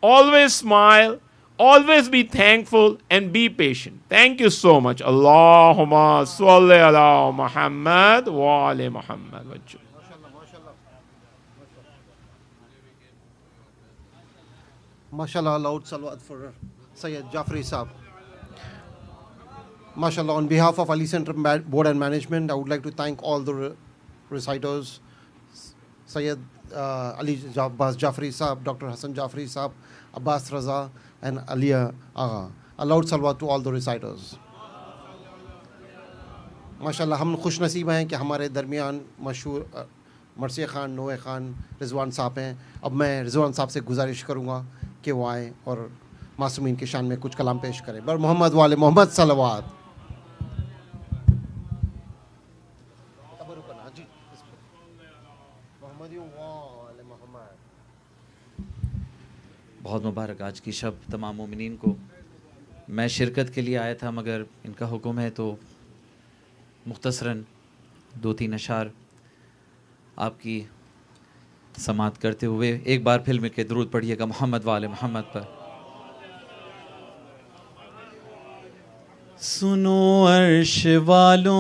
S6: always smile, always be thankful, and be patient. Thank you so much. Allahumma salli ala Muhammad wa ali Muhammad.
S2: MashaAllah, loud salawat for Sayyid Jafri Saab. MashaAllah, on behalf of Ali Center Board and Management, I would like to thank all the reciters, Sayyid Ali Abbas Jafri Saab, Dr. Hassan Jafri Saab, Abbas Raza, and Aliya Agha. A loud salawat to all the reciters. MashaAllah, हम खुश नसीब हैं कि हमारे दरमियान मशहूर मरसी खान, नोए खान, रिजवान साहब हैं. अब मैं रिजवान साहब से गुजारिश करूँगा कि वो आए और मासूमीन के शान में कुछ कलाम पेश करें. बर मोहम्मद वाले मोहम्मद सलवात.
S7: बहुत मुबारक आज की शब तमाम मोमिनीन को. मैं शिरकत के लिए आया था मगर इनका हुक्म है तो मुख्तसरन 2-3 अशार आपकी समात करते हुए एक बार फिर मिलकर दुरूद पढ़िएगा मोहम्मद वाले मोहम्मद पर. सुनो अर्श वालों,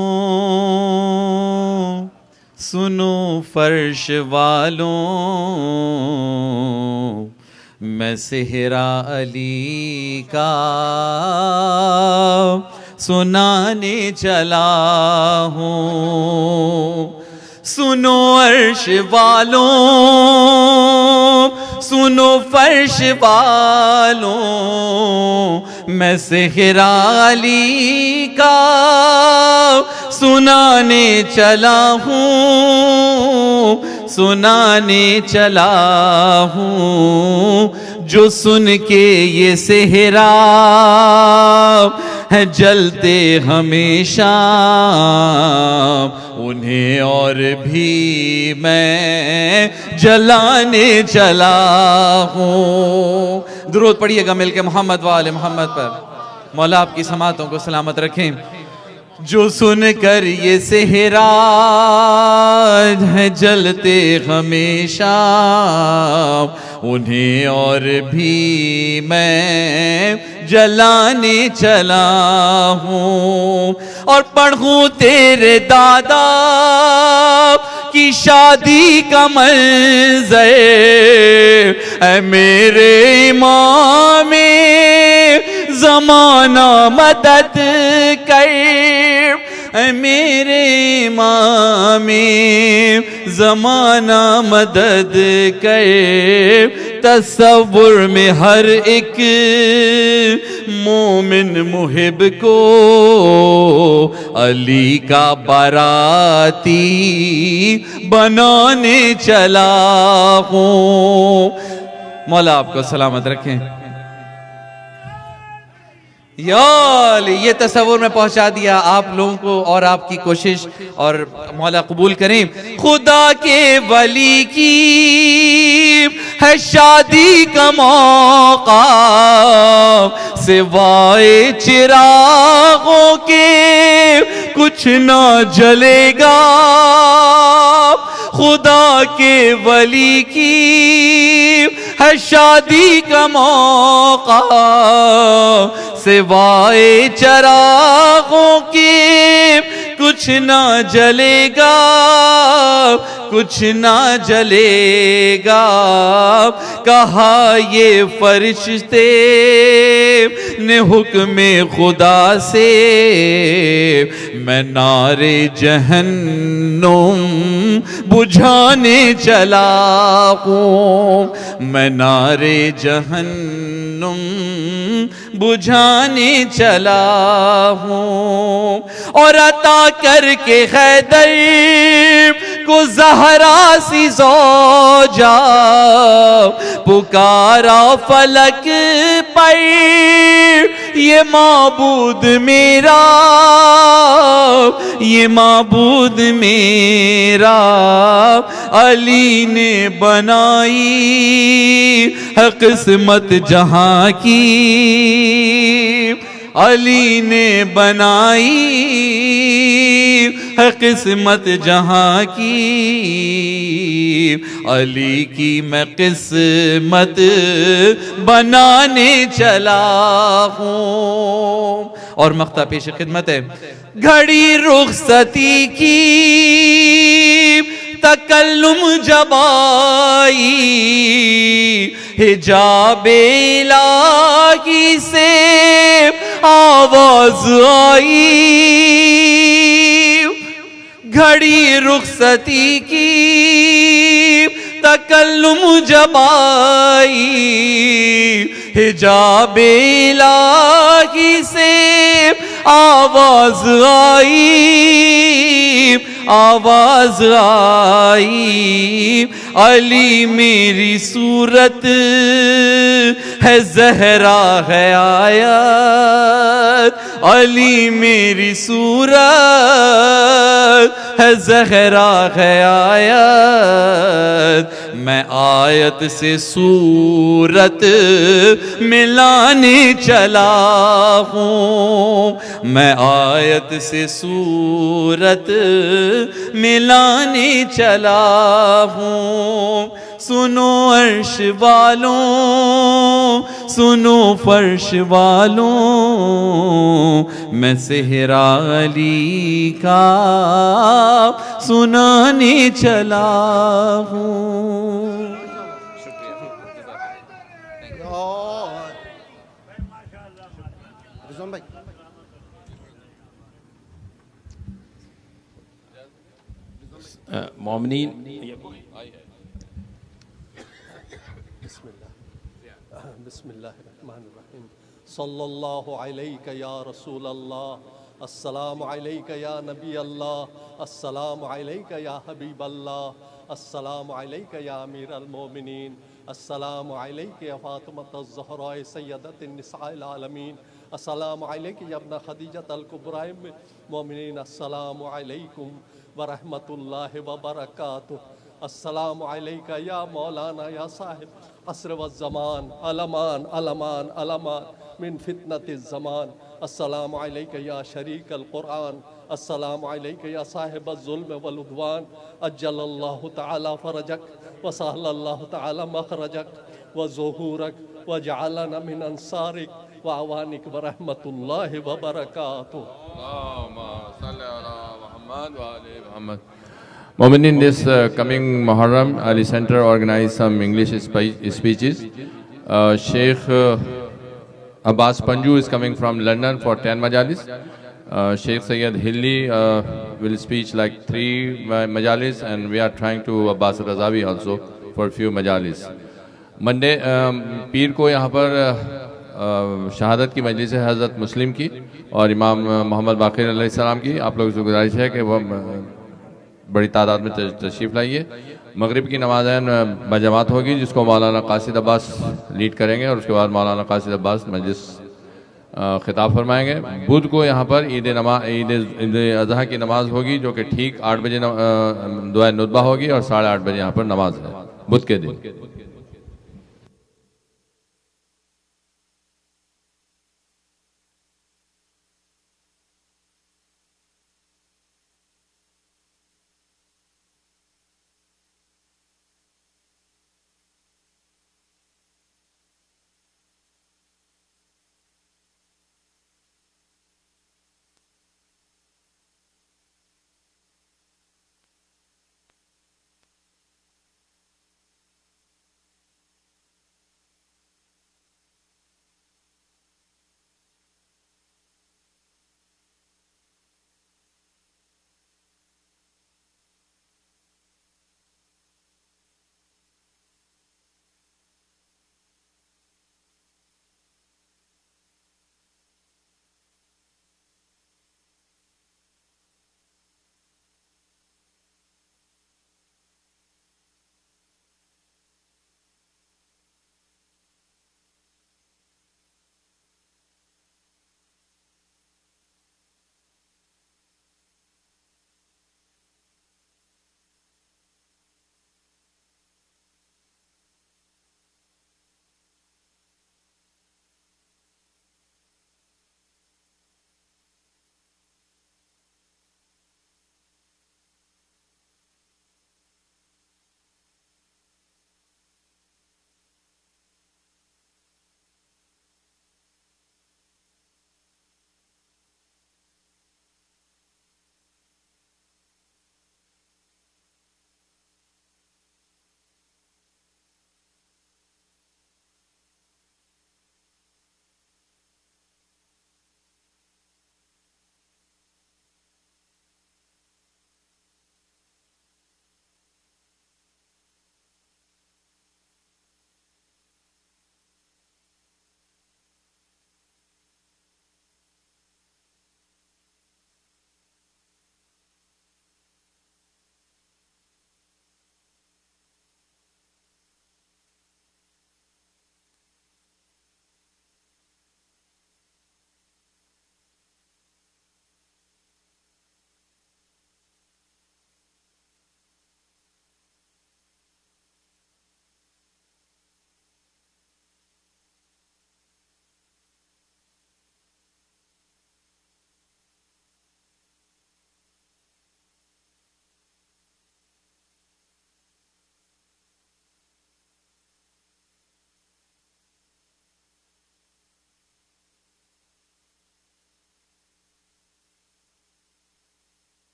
S7: सुनो फर्श वालों, मैं सेहरा अली का सुनाने चला हूँ. सुनो अर्श वालों, सुनो फर्श वालों, मैं सेहरा अली का सुनाने चला हूँ, सुनाने चला हूँ. जो सुन के ये सेहरा है जलते हमेशा, उन्हें और भी मैं जलाने चला हूँ। दुरूद पढ़िएगा मिलके मोहम्मद वाले मोहम्मद पर। मौला आपकी समातों को सलामत रखें। जो सुनकर ये सेहरा है जलते हमेशा, उन्हें और भी मैं जलाने चला हूँ। और पढ़ूं तेरे दादा की शादी का मंज़र, ऐ मेरे इमाम ज़माना मदद कर, ऐ मेरे इमाम ज़माना मदद कर। तसव्वुर में हर एक मोमिन मुहिब को अली का बाराती बनाने चला हूँ। मौला आपको सलामत रखें। या अली, ये तसव्वुर में पहुंचा दिया आप लोगों को और आपकी कोशिश, और मौला कबूल करें। खुदा के वली की है शादी का मौका, सिवाए चिरागों के कुछ ना जलेगा। खुदा के वली की है शादी का मौका, सिवाए चिरागों के कुछ ना जलेगा, कुछ ना जलेगा। कहा ये फरिश्ते ने हुक्म खुदा से, मैं नारे जहन्नुम बुझाने चला हूँ। मैं नारे जहन्नुम बुझाने चला हूँ। और अता करके हैदर को ज़हरा सी ज़ौजा, पुकारा फलक पर ये माबूद मेरा, ये माबूद मेरा। अली ने बनाई है किस्मत जहां की, अली ने बनाई है किस्मत जहां की। अली की मैं किस्मत बनाने चला हूँ। और मख्ता पेश खिदमत है। घड़ी रुखसती की तकल्लुम जब आई, हिजाबे इलाही से आवाज आई। घड़ी रुखसती की तकल्लुम जब आई, हिजाबे इलाही से आवाज आई, आवाज आई। अली मेरी सूरत है ज़हरा है आयत, अली मेरी सूरत है ज़हरा है आयत। मैं आयत से सूरत मिलाने चला हूँ, मैं आयत से सूरत मिलाने चला हूँ। सुनो अर्श वालों, सुनो फर्श वालों, मैं सेहरा अली का सुनाने चला हूँ।
S6: मोमिनीन,
S8: बिस्मिल्लाहिर्रहमानिर्रहीम। सल्लल्लाहु अलैका या रसूल अल्लाह, अस्सलामु अलैका या नबी अल्लाह, अस्सलामु अलैका या हबीब अल्लाह, अस्सलामु अलैका या अमीरल मोमिनीन, अस्सलामु अलैका या फातिमा ज़हरा सय्यदतुन निसाइल आलमीन, अस्सलामु अलैका या इब्न खदीजतल कुबरा मोमिनीन, अस्सलामु अलैकुम व रहमतुल्लाहि व बरकातुहू, अस्सलामु अलैका या मौलाना या साहिब असर व ज़मान, अलमान अलमान अलमान मिन फितनतिज़ ज़मान, अस्सलामु अलैका या शरीकल कुरान, अस्सलामु अलैका या साहिबज़ ज़ुल्म वल उद्वान, अज्जलल्लाहु तआला फरजक व सहलल्लाहु तआला मखरजक व ज़ुहूरक व जअलना मिन अंसारिक व अवानिक व रहमतुल्लाहि व बरकातुहू।
S9: Mu'minin, this coming Muharram, Ali Center organized some English speeches. Sheikh Abbas Panju is coming from London for 10 majalis. Sheikh Sayyid Hilli will speak like 3 majalis, and we are trying to Abbas Razavi also for a few majalis. Monday, पीर को यहाँ पर शहादत की मजलिस है हज़रत मुस्लिम की और इमाम मोहम्मद बाक़िर अलैहिस्सलाम की। आप लोगों से गुजारिश है कि वो बड़ी तादाद में तशरीफ़ लाइए। मगरिब की नमाज़ बजमात होगी जिसको मौलाना कासिद अब्बास लीड करेंगे और उसके बाद मौलाना कासिद अब्बास मजलिस खिताब फरमाएंगे। बुध को यहाँ पर ईद अज़हा की नमाज़ होगी जो कि ठीक 8 बजे दुआ नुतबा होगी और 8:30 बजे यहाँ पर नमाज है बुध के दिन।